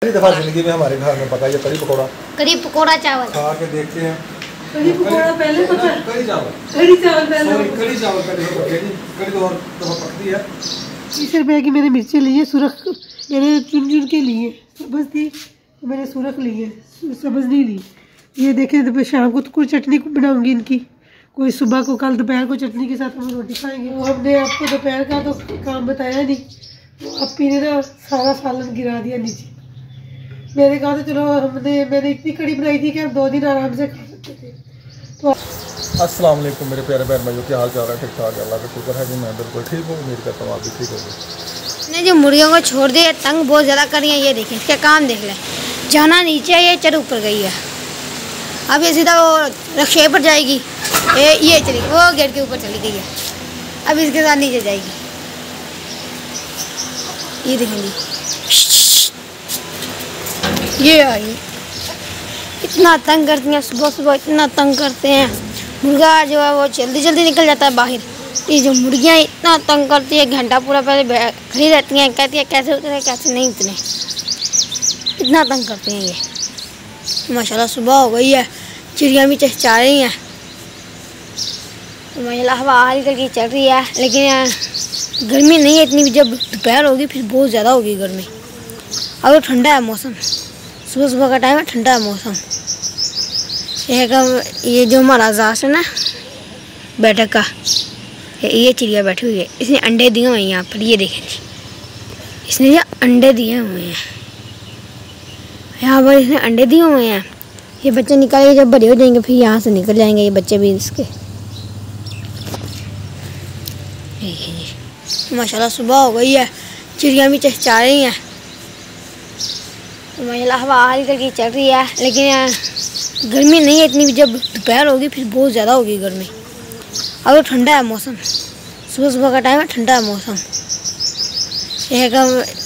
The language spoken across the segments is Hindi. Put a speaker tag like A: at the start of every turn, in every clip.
A: पहली दफा जिंदगी में हमारे घर में पका ये कड़ी पकौड़ा चावल खा के देखते हैं।
B: कड़ी पकौड़ा पहले पका,
A: कड़ी चावल
B: पहले
A: कड़ी चावल कड़ी तो और दफा पकती है।
B: 30 रुपए की मैंने मिर्ची ली है, सुरख मैंने चुन चुन के लिए, सब्ज थी तो मैंने सुरख ली है, सब्ज नहीं ली। ये देखें तो शाम को तो कोई चटनी बनाऊंगी इनकी, कोई सुबह को, कल दोपहर को चटनी के साथ हम रोटी खाएंगे। तो हमने आपको दोपहर का तो काम बताया नहीं, तो आपी ने ना सारा सालन गिरा दिया नीचे। मैंने कहा था चलो मैंने इतनी कड़ी बनाई थी कि हम 2 दिन आराम से खा सकते थे। तो
A: अस्सलाम वालेकुम मेरे प्यारे बहन भाइयों, क्या हाल चाल है? ठीक ठाक है, अल्लाह का शुक्र है जी, मैं बिल्कुल ठीक हूँ। उम्मीद करता हूँ आप भी ठीक होंगे।
C: ने जो मुर्गियों को छोड़ दिया, तंग बहुत ज़्यादा कर रही है। ये देखें इसका काम देख लें, जाना नीचे है, ये चढ़ ऊपर गई है। अब ये सीधा वो रक्शे पर जाएगी, ये चली वो गेट के ऊपर चली गई है, अब इसके साथ नीचे जाएगी। ये देखेंगी, ये आई, इतना तंग करती हैं, सुबह सुबह इतना तंग करते हैं। मुर्गा जो है वो जल्दी जल्दी निकल जाता है बाहर। ये जो मुर्गियाँ इतना तंग करती है, घंटा पूरा पहले खड़ी रहती हैं, कहती है कैसे उतरे कैसे नहीं उतरे, इतना तंग करते हैं ये। माशाल्लाह सुबह हो गई है, चिड़ियाँ भी चहचहा रही हैं, माशाल्लाह हवा हल्की हल्की चल रही है, लेकिन गर्मी नहीं है इतनी। जब दोपहर होगी फिर बहुत ज़्यादा होगी गर्मी। अब तो ठंडा है मौसम, सुबह सुबह का टाइम है, ठंडा है मौसम। ये जो हमारा जास है ना बैठक का, ये चिड़िया बैठी हुई है, इसने अंडे दिए हुए हैं यहाँ पर। ये देखें जी, इसने ये अंडे दिए हुए हैं यहाँ पर, इसने अंडे दिए हुए हैं। ये बच्चे निकालेंगे, जब बड़े हो जाएंगे फिर यहाँ से निकल जाएंगे ये बच्चे भी इसके। माशाल्लाह सुबह हो गई है, चिड़ियाँ भी चहचहा रही हैं, माशाल्लाह हवा हल्की हल्की चल रही है, लेकिन गर्मी नहीं है इतनी। जब दोपहर होगी फिर बहुत ज़्यादा होगी गर्मी। अब तो ठंडा है मौसम, सुबह सुबह का टाइम है, ठंडा है मौसम।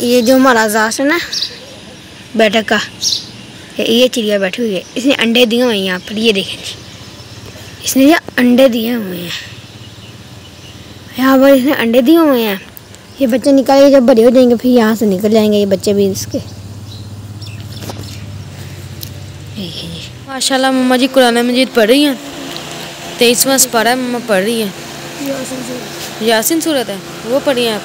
C: ये जो हमारा जास है ना बैठक का, ये चिड़िया बैठी हुई है, इसने अंडे दिए हुए हैं यहाँ पर। ये देखें जी, इसने ये अंडे दिए हुए हैं यहाँ पर, इसने अंडे दिए हुए हैं। ये बच्चे निकालेंगे, जब बड़े हो जाएंगे फिर यहाँ से निकल जाएंगे ये बच्चे भी इसके।
D: माशाल्लाह मम्मा जी कुरान मजीद पढ़ रही हैं, 23वां पारा है, मम्मा पढ़ रही हैं। यासीन सूरत है वो पढ़ी हैं आप।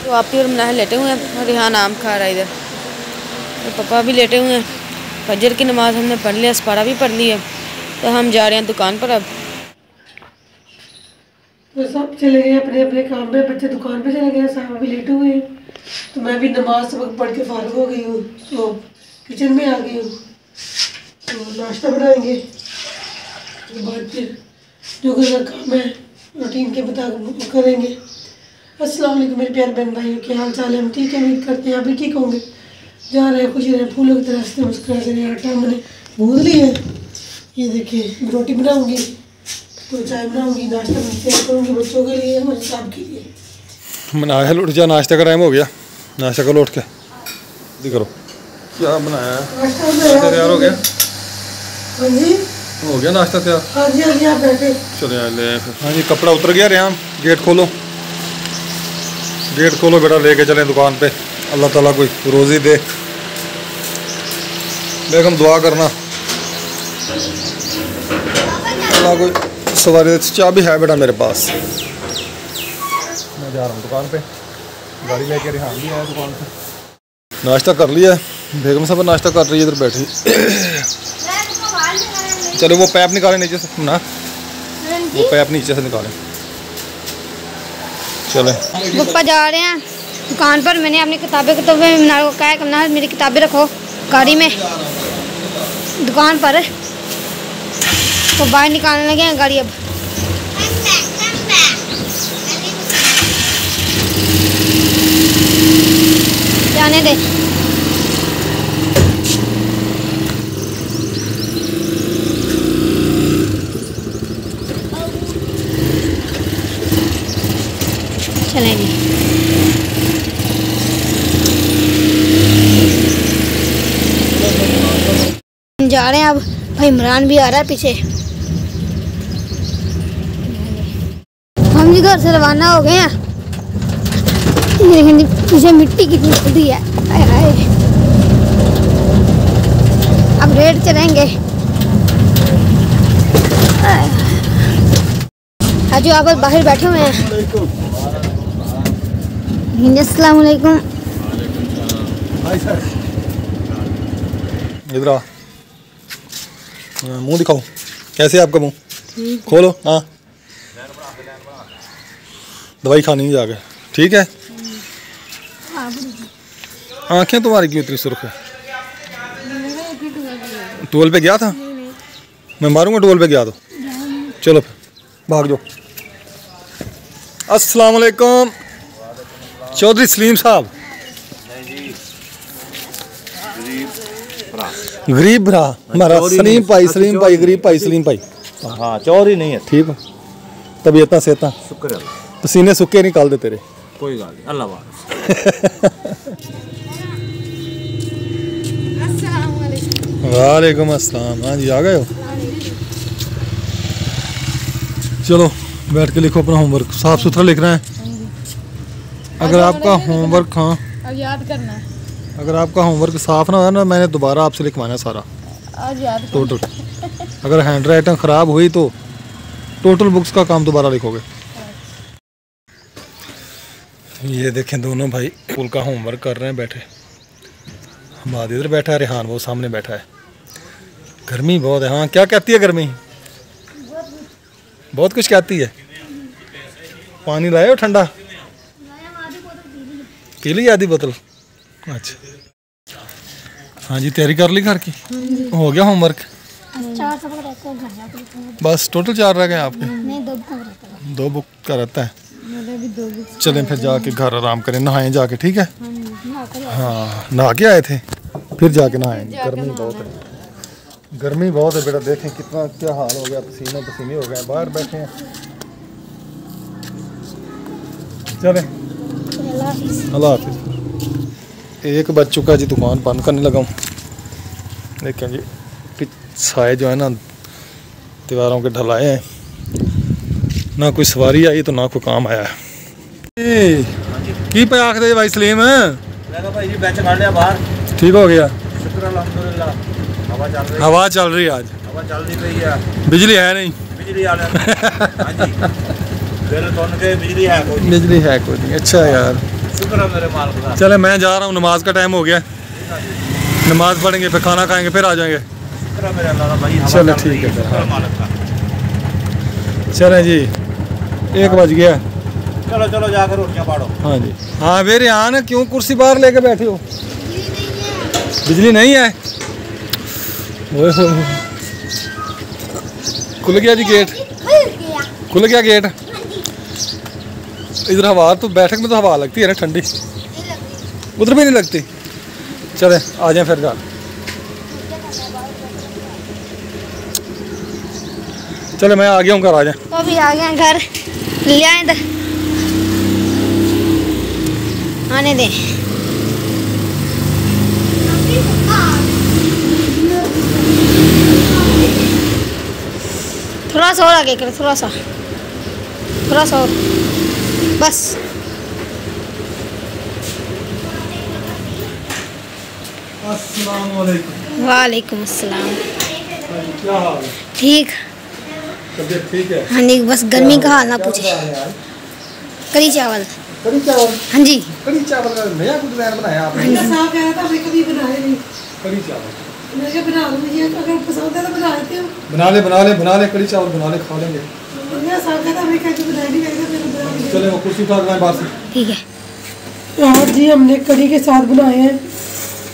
D: तो आप ही और मनाह लेटे हुए हैं, और यहाँ आम खा रहा है इधर, तो पापा भी लेटे हुए हैं। फजर की नमाज़ हमने पढ़ लिया, पारा भी पढ़ लिया, तो हम जा रहे हैं दुकान पर। अब
B: तो सब चले गए अपने अपने काम में, बच्चे दुकान पे चले गए, साहब भी लेटे हुए हैं। तो मैं भी नमाज सबक पढ़ के फारिग हो गई हूँ, तो किचन में आ गई हूँ। तो नाश्ता बनाएंगे, उसके बाद फिर जो घर का काम है रूटीन के मुताबिक करेंगे। अस्सलाम वालेकुम मेरे प्यारे बहन भाइयों, क्या हाल चाल है? हम ठीक है, उम्मीद करते हैं आप भी ठीक होंगे। जा रहे हैं खुशी रहे, फूलों की तरह से मुस्कुराते रहे। आटा मैंने भून लिया है, ये देखिए रोटी बनाऊंगी, तो चाय बनाऊंगी, नाश्ता तैयार करूँगी बच्चों के लिए और साहब के लिए।
A: बनाया उठ जा, नाश्ते का टाइम हो गया, नाश्ता करो उठ के। करो क्या बनाया है? नाश्ता तैयार हो गया?
B: हाँ जी
A: हो गया नाश्ता तैयार?
B: हाँ जी, हाँ जी आप बैठे
A: चले ले फिर। हाँ जी कपड़ा उतर गया रेहान, गेट खोलो, गेट खोलो बेटा, लेके चले दुकान पे। अल्लाह ताला कोई रोज़ी दे। बेगम दुआ करना अल्लाह कोई सवारी। चाबी है बेटा मेरे पास, मैं जा रहा हूँ दुकान पे, गाड़ी लेके रेहान भी आया दुकान पे। नाश्ता कर लिया, बेगम साहब नाश्ता कर रही है इधर बैठी। चलो वो पैप निकालें नीचे से ना, वो पैप नीचे से निकालें। चले
C: पापा जा रहे हैं दुकान पर। मैंने अपनी किताबें को कहा है करना, मेरी किताबें रखो गाड़ी में दुकान पर, तो बाहर निकालने लगे हैं गाड़ी। अब जाने दे। चलें जी, जा रहे हैं। अब भाई इमरान भी आ रहा है पीछे। हम जी घर से रवाना हो गए हैं। ये देखिए पीछे मिट्टी कितनी खुदी है, हाय हाय। चलेंगे। आज आप बाहर बैठे हुए हैं। अस्सलाम वालेकुम।
A: इधर आ, मुंह दिखाओ। कैसे है आपका मुंह? खोलो। हाँ, दवाई खानी है जाके, ठीक है? आंखें तुम्हारी क्यों इतनी सुर्ख है? टोल पे गया था? मैं मारूंगा टोल पे गया तो। चलो भाग जाओ। अस्सलाम वालेकुम चौधरी सलीम साहब। गरीब भरा हमारा सलीम भाई गरीब भाई सलीम भाई।
E: हाँ, चौधरी नहीं है।
A: ठीक है, तबीयत सेहत
E: शुक्र है,
A: पसीने सुक्के निकाल दे तेरे।
E: कोई गल नहीं, अल्लाह वाले।
A: वालेकुम अस्सलाम। हाँ जी, आ गए हो? चलो बैठ के लिखो अपना होमवर्क। साफ सुथरा लिखना है। अगर आपका होमवर्क, हाँ
D: याद करना है।
A: अगर आपका होमवर्क साफ ना हो ना, मैंने दोबारा आपसे लिखवाना है सारा
D: आज याद
A: टोटल। अगर हैंड राइटिंग ख़राब हुई तो टोटल बुक्स का काम दोबारा लिखोगे। ये देखें दोनों भाई स्कूल का होमवर्क कर रहे हैं बैठे। हमाद इधर बैठा है, रेहान वो सामने बैठा है। गर्मी बहुत है। हाँ, क्या कहती है गर्मी? बहुत कुछ कहती है। पानी लाए हो ठंडा? पी ली आधी बोतल? अच्छा। हाँ जी, तैयारी कर ली घर की? हो गया होमवर्क? बस टोटल 4 रह गए आपके?
C: नहीं,
A: 2 बुक का रहता है। चलें फिर जाके घर आराम करें, नहाएं जाके, ठीक है? हाँ, नहा के आए थे, फिर जाके नहाएंगे। गर्मी बहुत है, गर्मी बहुत है बेटा। देखें कितना क्या हाल हो गया, पसीने पसीने हो गए, बाहर बैठे हैं। चलें, अल्लाह हाफिज़। एक बज चुका जी, दुकान बंद करने लगा हूँ। देखें जी साए जो है ना दीवारों के ढलाए हैं, ना कोई सवारी आई तो ना कोई काम आया है। की पे आखदे भाई सलीम?
E: मैं कहा भाई जी बेंच काट लिया बाहर।
A: ठीक हो गया?
E: शुक्र अल्हम्दुलिल्लाह। हवा चल रही है।
A: हवा चल रही है आज?
E: हवा चल रही है।
A: बिजली है नहीं?
E: बिजली आ रहा है। हाँ जी, बिल सुन के बिजली है कोई?
A: बिजली है कोई नहीं। अच्छा यार,
E: शुक्र है मेरे मालिक का।
A: चले मैं जा रहा हूँ, नमाज का टाइम हो गया। नमाज पढ़ेंगे फिर खाना खाएंगे फिर आ जाएंगे।
E: शुक्र है मेरे अल्लाह का भाई। हवा
A: चलो
E: चल
A: ठीक
E: रही
A: है,
E: शुक्र है मालिक का।
A: चलें जी, 1 बज गया।
E: चलो चलो जाकर रोटियां पाड़ो।
A: हाँ जी। हाँ वे रेहान, क्यों कुर्सी बाहर लेके बैठे हो? बिजली नहीं है? ओए होए, खुल गया जी गेट, खुल गया गेट। इधर हवा तो बैठक में तो हवा लगती है ना ठंडी, उधर भी नहीं लगती। चले आ जाए फिर घर। चले मैं आ गया हूँ घर, आ जाए।
C: तो भी आ गए घर, ले आए इधर, आने दे। थोड़ा सा और आगे कर, थोड़ा सा और, बस।
A: अस्सलाम वालेकुम।
C: वालेकुम अस्सलाम।
A: क्या हाल है?
C: ठीक,
A: तबीयत ठीक है?
C: हाँ जी, बस गर्मी का हाल ना पूछे। करी चावल।
A: कड़ी चावल?
C: हाँ जी।
A: कड़ी चावल का नया कुछ डिजाइन बनाया आपने?
B: साहब कह रहा था मैं कभी बनाया नहीं।
A: कड़ी चावल
B: मैं क्या बना लूँ, ये अगर पसंद है तो बना लेते हो।
A: बना ले कड़ी चावल बना ले, खा लेंगे।
B: साहब कहता मैं कभी बनाया नहीं, मैंने बना लिया।
A: चले वो कुर्सी उठा के बाहर से।
C: ठीक है।
B: आज जी हमने कड़ी के साथ बनाए हैं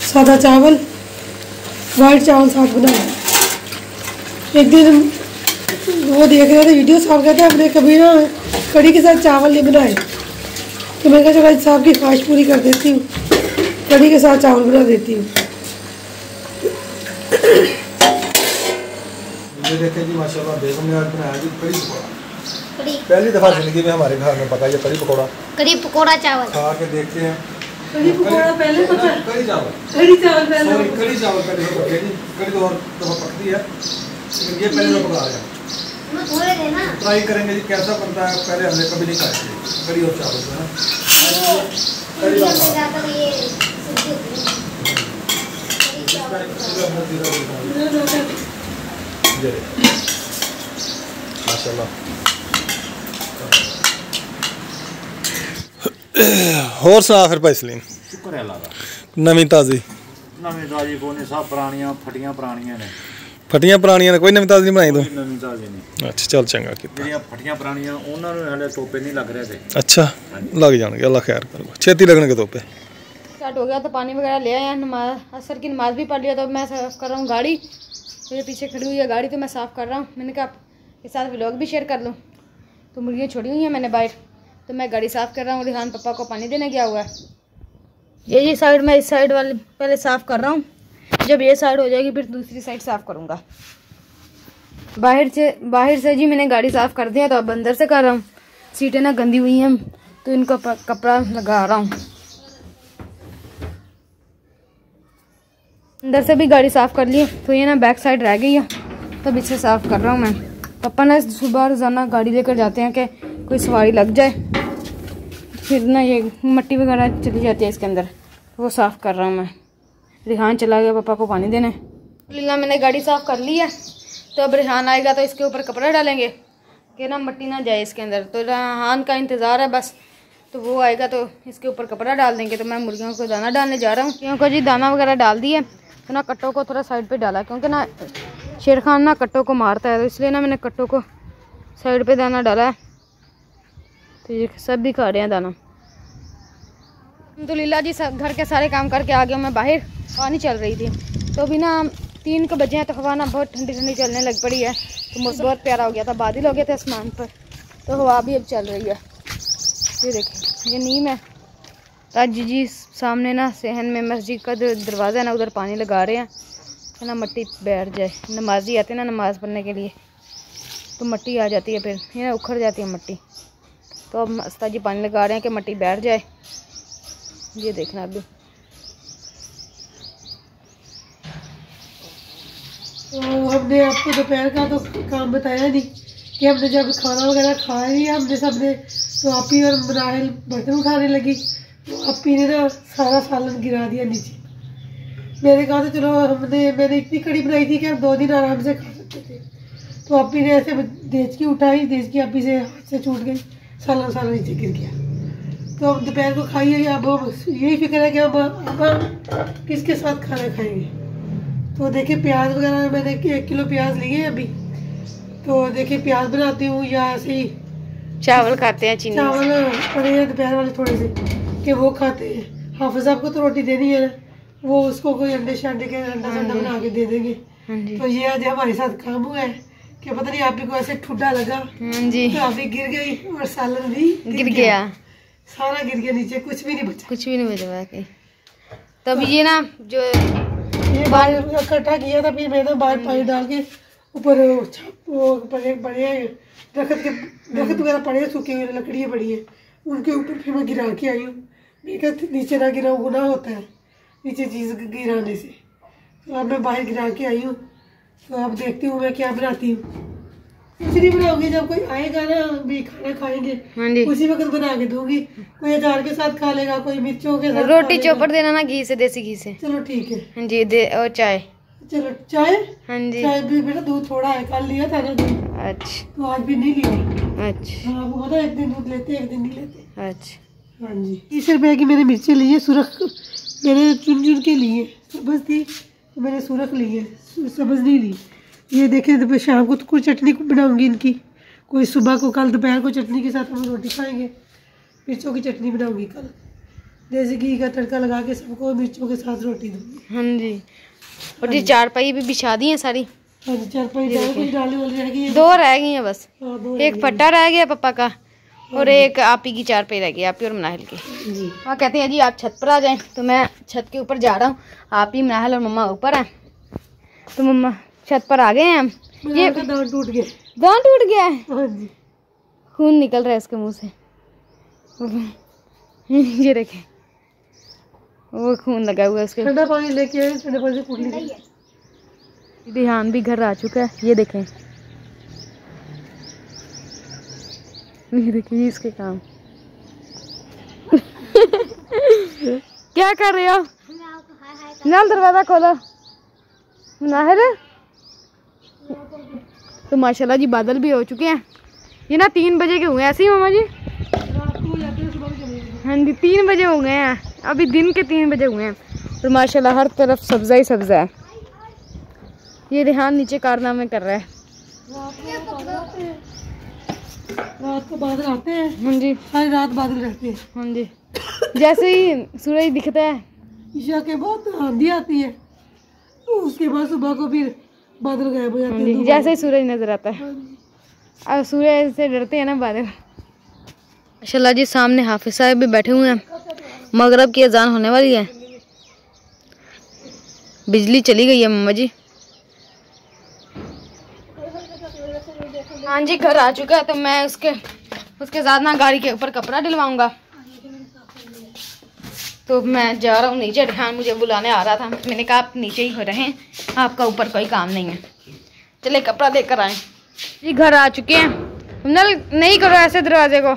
B: सादा चावल, वाइट चावल साथ बनाए हैं। एक दिन वो देख रहे थे वीडियो, साहब कहते हमने कभी ना कड़ी के साथ चावल नहीं बनाए, तो मैं कहा चलो आज साहब की ख्वाहिश पूरी कर देती हूँ, कड़ी के साथ चावल बना देती हूँ।
A: ये देखें जी माशाल्लाह बेगम ने आज बनाया जी कड़ी पकौड़ा।
C: कड़ी
A: पहली दफ़ा ज़िंदगी में हमारे घर में पका ये कड़ी पकौड़ा।
C: कड़ी पकौड़ा चावल।
A: खा के देखते हैं।
B: कड़ी पकौड़ा पहले पका,
A: कड़ी चावल,
B: कड़ी चावल पहले
A: सॉरी कड़ी चावल पहले पके जी। कड़ी तो और दफ़ा पकती है, लेकिन ये पहले तो पका रहे हैं।
C: थोड़े देना।
A: ट्राई करेंगे जी कैसा बनता है, पहले हमने कभी नहीं खाया थी कड़ी और चावल है ना। कड़ी माशाल्लाह। होर सुना फिर भाई सलीम,
E: शुक्र है अल्लाह दा।
A: नवीं ताज़ी
E: नवीं ताजी को नहीं, सब पुरानियां फटियां पुरानियां ने।
A: फटियां पुरानियां ने, कोई नवीं ताज़ी नहीं बनाई तू?
E: कोई नवीं ताजी नहीं।
A: अच्छा चल चंगा कीता।
E: ਜਿਹੜੀਆਂ फटियां पुरानियां ਉਹਨਾਂ ਨੂੰ ਹਲੇ ਟੋਪੇ नहीं लग रहे थे।
A: अच्छा लग जाएंगे, अल्लाह खैर करो, छेती लगने के तोपे।
D: स्टार्ट हो गया तो पानी वगैरह ले आया, नमाज असर की नमाज भी पढ़ लिया। तो मैं साफ़ कर रहा हूँ गाड़ी, मेरे पीछे खड़ी हुई है गाड़ी, तो मैं साफ़ कर रहा हूँ। मैंने कहा आपके साथ व्लॉग भी शेयर कर लूँ। तो मुर्गियाँ छोड़ी हुई हैं मैंने बाहर, तो मैं गाड़ी साफ़ कर रहा हूँ। रिहान पापा को पानी देने गया हुआ है। ये साइड मैं इस साइड वाली पहले साफ़ कर रहा हूँ, जब ये साइड हो जाएगी फिर दूसरी साइड साफ़ करूँगा। बाहर से जी मैंने गाड़ी साफ़ कर दिया, तो अब अंदर से कर रहा हूँ। सीटें ना गंदी हुई हैं तो इनको कपड़ा लगा रहा हूँ। अंदर से भी गाड़ी साफ़ कर ली, तो ये ना बैक साइड रह गई है, तब इसे साफ़ कर रहा हूँ मैं। पापा ना सुबह रोज़ाना गाड़ी लेकर जाते हैं कि कोई सवारी लग जाए, फिर ना ये मिट्टी वगैरह चली जाती है इसके अंदर, तो वो साफ़ कर रहा हूँ मैं। रिहान चला गया पापा को पानी देने। लीला मैंने गाड़ी साफ़ कर ली है, तो अब रिहान आएगा तो इसके ऊपर कपड़ा डालेंगे कि ना मिट्टी ना जाए इसके अंदर। तो रिहान का इंतज़ार है बस, तो वो आएगा तो इसके ऊपर कपड़ा डाल देंगे। तो मैं मुर्गियों को दाना डालने जा रहा हूँ। मुर्गियों को जी दाना वगैरह डाल दिया, तो ना कट्टों को थोड़ा साइड पे डाला, क्योंकि ना शेर खान ना कट्टों को मारता है, तो इसलिए ना मैंने कट्टों को साइड पे दाना डाला है। तो ये सब भी खा रहे हैं दाना। तो लीला जी घर के सारे काम करके आ गया। मैं बाहर पानी चल रही थी, तो अभी ना 3 के बजे हैं, तो हवा ना बहुत ठंडी ठंडी चलने लग पड़ी है। तो मौसम बहुत प्यारा हो गया था, बादल हो गए थे आसमान पर, तो हवा भी अब चल रही है। ये देखें, ये नीम है। ताजी जी सामने ना सहन में मस्जिद का जो दरवाज़ा है ना, उधर पानी लगा रहे हैं कि ना मिट्टी बैठ जाए। नमाजी आते हैं ना नमाज़ पढ़ने के लिए, तो मिट्टी आ जाती है, फिर ये ना उखड़ जाती है मिट्टी। तो अब अस्ताजी पानी लगा रहे हैं कि मिट्टी बैठ जाए। ये देखना अभी
B: तो हमने आपको दोपहर का तो काम बताया नहीं कि हमने जब खाना वगैरह खा लिया हमने सबने, तो आपी और मनाहिल बर्तन उठाने लगी, तो आपी ने ना सारा सालन गिरा दिया नीचे। मैंने कहा तो चलो मैंने इतनी कड़ी बनाई थी कि हम 2 दिन आराम से खा सकते थे। तो आपी ने ऐसे देचकी उठाई, देचकी आपी से हाथ से छूट गई, सालन सारा नीचे गिर गया। तो अब दोपहर को खाइए, अब यही फिक्र है कि अब किसके साथ खाना खाएंगे। तो देखिए प्याज वगैरह मैंने 1 किलो प्याज लिए हैं अभी, तो देखिए प्याज बनाती हूँ या ऐसे ही
D: चावल खाते हैं। चीनी
B: चावल पड़े हैं दोपहर वाले थोड़े से कि वो खाते हैं। हाफिज साहब को तो रोटी देनी है, वो उसको कोई अंडे शंडे के अंडा संडा बना के दे देंगे। तो ये आज हमारे साथ काम हुआ है कि पता नहीं आप ही को ऐसे ठुड्डा लगा
D: जी,
B: तो आप ही गिर गई और सालन भी
D: गिर गया,
B: सारा गिर गया नीचे, कुछ भी नहीं बचा,
D: कुछ भी नहीं बचा। तब ये ना जो
B: ये बाहर इकट्ठा किया था, फिर मैंने बाहर पानी डाल के ऊपर वो बड़े दरख्त वगैरह पड़े, सूखी हुई लकड़ियाँ पड़ी है, उनके ऊपर फिर मैं गिरा के आई हूँ। मैं कहती नीचे ना गिराऊँ, गुनाह होता है नीचे चीज़ गिराने से। तो अब मैं बाहर गिरा के आई हूँ। तो अब देखती हूँ मैं क्या बनाती हूँ। कुछ नहीं बनाऊंगी, जब कोई आएगा ना भी खाना खाएंगे उसी वक्त बना के दूंगी। कोई अचार के साथ खा लेगा, कोई मिर्चों के साथ,
D: रोटी चौपड़ देना ना घी से, देसी घी से।
B: चलो ठीक है।
D: हाँ जी, दे और चाय।
B: चलो चाय,
D: हाँ जी,
B: चाय भी बेटा दूध थोड़ा है, कल लिया था ना दूध,
D: अच्छा
B: तो आज भी नहीं लिया।
D: अच्छा
B: हाँ आपको पता है, 1 दिन दूध लेते 1 दिन नहीं लेते।
D: अच्छा।
B: हाँ जी, 30 रुपए की मैंने मिर्ची ली है, सुरख मैंने चुन के लिए, सब्ज थी तो मैंने सुरख ली है, सब्ज नहीं ली। ये देखें, तो शाम को तो कोई चटनी बनाऊंगी इनकी, कोई सुबह को, कल दोपहर को चटनी के साथ हम रोटी खाएंगे। मिर्चों की चटनी बनाऊंगी कल, देसी घी का तड़का लगा के सबको मिर्चों के साथ रोटी दूंगी।
D: हाँ जी, और ये चारपाई भी बिछा दी है सारी।
B: हाँ जी, चारपाई कुछ डालने वाली रह गई है,
D: 2 रह गई हैं बस।
B: हाँ, 2
D: एक फट्टा रह गया पापा का, और एक आपी की चारपाई रह गई, आपी और मनाहिल की।
B: जी।
D: हाँ, कहते हैं जी आप छत पर आ जाएं, तो मैं छत के ऊपर जा रहा हूँ। आपी, मनाहिल और मम्मा ऊपर हैं, तो मम्मा छत पर आ गए हैं हम। ये
B: दांत टूट गया,
D: दांत टूट गया है,
B: हाँ जी,
D: खून निकल रहा है इसके मुंह से। ये देखें, वो खून लगा हुआ है उसके।
B: ठंडा पानी लेके आए, ठंडे पानी से कूट लीजिए।
D: रिहान भी घर आ चुका है, ये देखें, ये देखिए इसके काम। क्या कर रहे हो? नल दरवाजा खोलो। मुनाहिर तो माशाल्लाह जी बादल भी हो चुके हैं। ये ना 3 बजे के हुए हैं, ऐसे ही मामा जी? हाँ जी 3 बजे हो गए हैं, अभी दिन के 3 बजे हुए हैं और माशाल्लाह हर तरफ सब्ज़ा ही सब्ज़ा है। ये रेहान नीचे कारनामे कर रहा है।
B: रात को बादल आते हैं।
D: हाँ जी
B: सारी रात बादल रहते हैं।
D: हाँ जी जैसे ही सूरज दिखता है
B: ईशा के बाद आंधी आती है, तो उसके बाद सुबह को फिर बादल गायब हो जाते
D: हाँ जी
B: हैं।
D: जैसे ही सूरज नजर आता है। अब सूरज से डरते हैं ना बादल। माशाल्लाह जी सामने हाफिज साहब भी बैठे हुए हैं। मगरब की अजान होने वाली है। बिजली चली गई है मम्मा जी। हाँ जी घर आ चुका है, तो मैं उसके साथ ना गाड़ी के ऊपर कपड़ा डलवाऊंगा। तो मैं जा रहा हूँ नीचे। रेहान मुझे बुलाने आ रहा था, मैंने कहा आप नीचे ही हो रहे हैं, आपका ऊपर कोई काम नहीं है, चले कपड़ा देकर आए। जी घर आ चुके हैं। नल नहीं करो ऐसे दरवाजे को,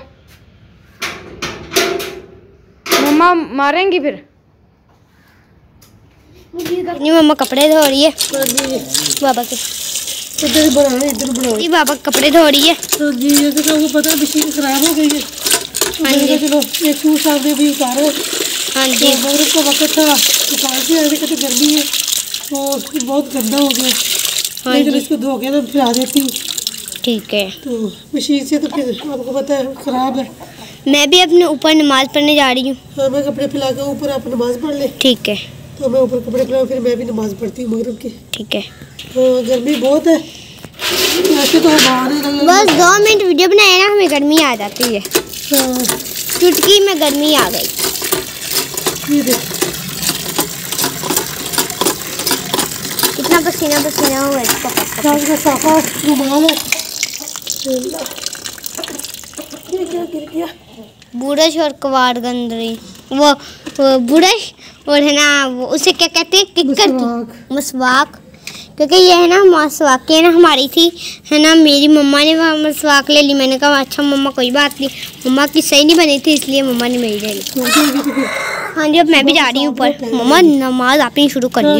D: मम्मा मारेंगी फिर।
C: नहीं मम्मा कपड़े धो रही है बाबा के।
B: इधर बनाए इधर बनाओ।
C: ये बाबा कपड़े धो रही है।
B: तो जी जैसे कि आपको पता है मशीन खराब हो गई है, तो मैंने कहा चलो एक सूट सामने भी उतारो।
C: हाँ जी
B: तो मगरिब का वक्त था, दुकान से आने का तो गर्मी है, तो बहुत गंदा हो गया।
C: हाँ
B: लेकिन
C: जी
B: इसको धो के ना फिर आ देती हूँ।
C: ठीक है।
B: तो मशीन से तो फिर आपको पता है खराब है।
C: मैं भी अपने ऊपर नमाज पढ़ने जा रही हूँ।
B: हाँ मैं कपड़े फैला के ऊपर आप नमाज पढ़ ले।
C: ठीक है
B: तो मैं ऊपर कपड़े फैलाऊँ, फिर मैं भी नमाज पढ़ती हूँ मगरिब की।
C: ठीक है।
B: तो गर्मी बहुत है वैसे तो बाहर
C: बस 2 मिनट वीडियो बनाए ना हमें गर्मी आ जाती है।
B: हाँ,
C: चुटकी में गर्मी आ गई।
B: ये देख
C: कितना पसीना पसीना हुआ है इसका।
B: साफ का साफा रुमाल है। ये क्या गिर गया?
C: बुरश और कवाड़ गंदरी वो बुरश और है ना वो उसे क्या कहते हैं किक्कर की मसवाक, क्योंकि ये है ना मसवाक की है ना हमारी थी है ना, मेरी मम्मा ने वहाँ मसवाक ले ली। मैंने कहा अच्छा मम्मा कोई बात नहीं, मम्मा की सही नहीं बनी थी इसलिए मम्मा ने मेरी ले ली। हाँ जी अब मैं भी जा रही हूँ ऊपर। मम्मा नमाज आपने शुरू कर ली हो।